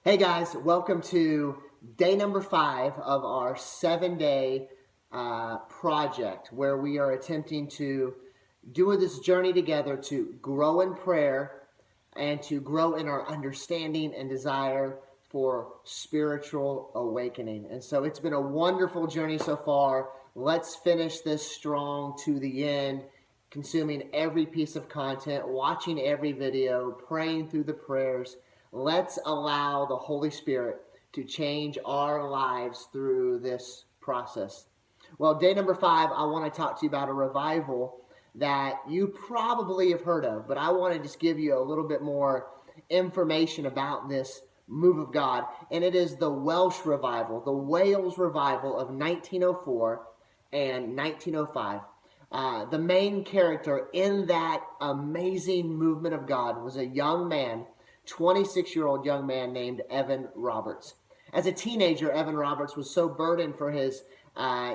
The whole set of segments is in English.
Hey guys, welcome to day number 5 of our 7-day project where we are attempting to do this journey together to grow in prayer and to grow in our understanding and desire for spiritual awakening. And so it's been a wonderful journey so far. Let's finish this strong to the end, consuming every piece of content, watching every video, praying through the prayers. Let's allow the Holy Spirit to change our lives through this process. Well, day number 5, I want to talk to you about a revival that you probably have heard of, but I want to just give you a little bit more information about this move of God, and it is the Welsh Revival, the Wales Revival of 1904 and 1905. The main character in that amazing movement of God was a young man, 26-year-old young man named Evan Roberts. As a teenager, Evan Roberts was so burdened for his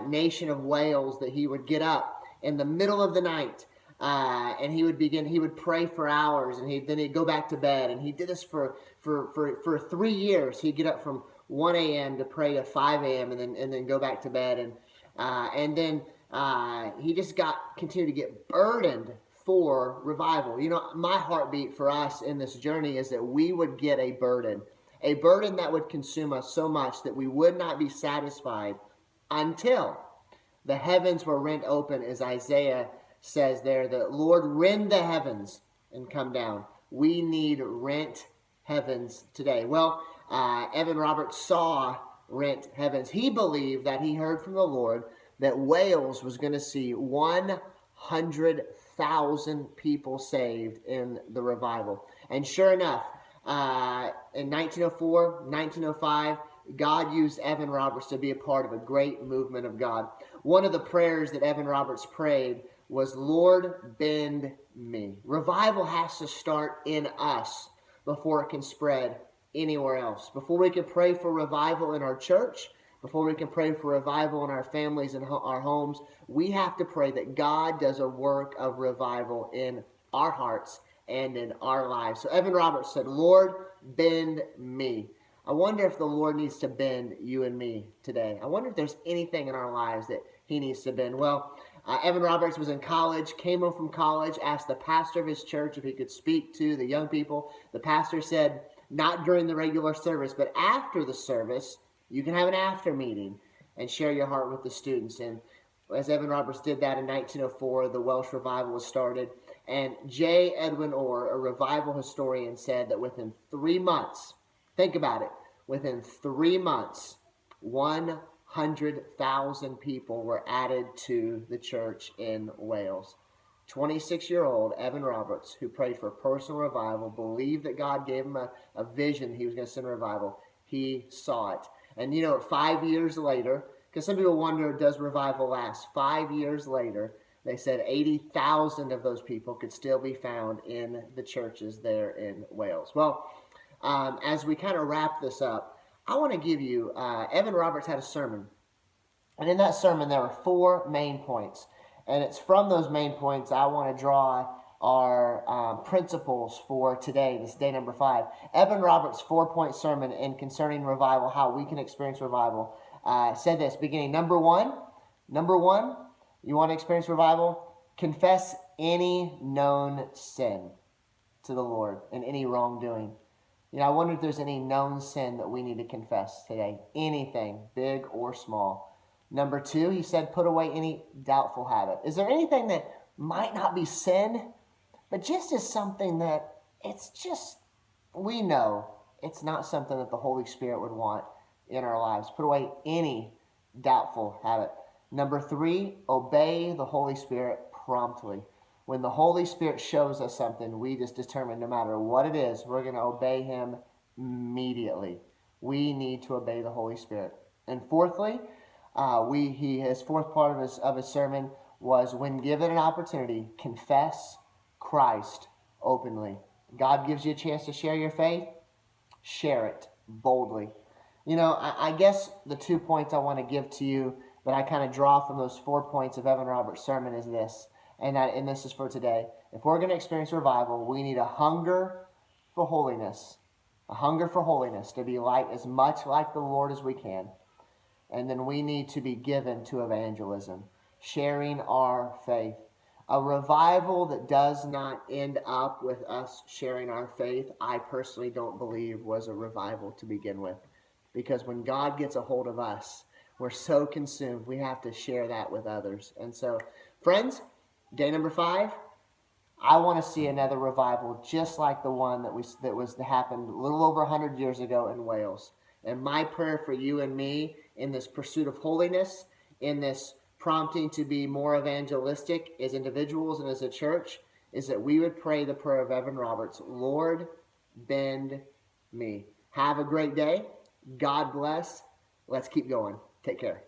nation of Wales that he would get up in the middle of the night and he would pray for hours, and then he'd go back to bed. And he did this for 3 years. He'd get up from 1 a.m. to pray at 5 a.m. and then go back to bed. And then he just continued to get burdened for revival. You know, my heartbeat for us in this journey is that we would get a burden that would consume us so much that we would not be satisfied until the heavens were rent open, as Isaiah says there, the Lord rend the heavens and come down. We need rent heavens today. Well, Evan Roberts saw rent heavens. He believed that he heard from the Lord that Wales was going to see 100,000 people saved in the revival. And sure enough, in 1904, 1905, God used Evan Roberts to be a part of a great movement of God. One of the prayers that Evan Roberts prayed was, Lord, bend me. Revival has to start in us before it can spread anywhere else. Before we can pray for revival in our church, before we can pray for revival in our families and our homes, we have to pray that God does a work of revival in our hearts and in our lives. So Evan Roberts said, Lord, bend me. I wonder if the Lord needs to bend you and me today. I wonder if there's anything in our lives that he needs to bend. Well, Evan Roberts was in college, came home from college, asked the pastor of his church if he could speak to the young people. The pastor said, not during the regular service, but after the service, you can have an after meeting and share your heart with the students. And as Evan Roberts did that in 1904, the Welsh Revival was started. And J. Edwin Orr, a revival historian, said that within 3 months, think about it, within 3 months, 100,000 people were added to the church in Wales. 26-year-old Evan Roberts, who prayed for personal revival, believed that God gave him a vision he was going to send a revival. He saw it. And 5 years later, because some people wonder, does revival last? 5 years later, they said 80,000 of those people could still be found in the churches there in Wales. Well, as we kind of wrap this up, I want to give you, Evan Roberts had a sermon. And in that sermon, there were 4 main points. And it's from those main points I want to draw our principles for today, this day number 5. Evan Roberts' 4-point sermon in concerning revival, how we can experience revival, said this, beginning, number one, you want to experience revival? Confess any known sin to the Lord and any wrongdoing. I wonder if there's any known sin that we need to confess today. Anything, big or small. Number 2, he said, put away any doubtful habit. Is there anything that might not be sin, but just as something that we know it's not something that the Holy Spirit would want in our lives? Put away any doubtful habit. Number 3, obey the Holy Spirit promptly. When the Holy Spirit shows us something, we just determine no matter what it is, we're going to obey him immediately. We need to obey the Holy Spirit. And fourthly, his fourth part of his sermon was, when given an opportunity, confess Christ openly. God gives you a chance to share your faith, share it boldly. I guess the 2 points I want to give to you that I kind of draw from those 4 points of Evan Roberts' sermon is this, and this is for today. If we're going to experience revival, we need a hunger for holiness, a hunger for holiness, to be as much like the Lord as we can. And then we need to be given to evangelism, sharing our faith. A revival that does not end up with us sharing our faith, I personally don't believe was a revival to begin with. Because when God gets a hold of us, we're so consumed, we have to share that with others. And so, friends, day number 5, I want to see another revival just like the one that happened a little over 100 years ago in Wales. And my prayer for you and me in this pursuit of holiness, in this prompting to be more evangelistic as individuals and as a church, is that we would pray the prayer of Evan Roberts, Lord, bend me. Have a great day. God bless. Let's keep going. Take care.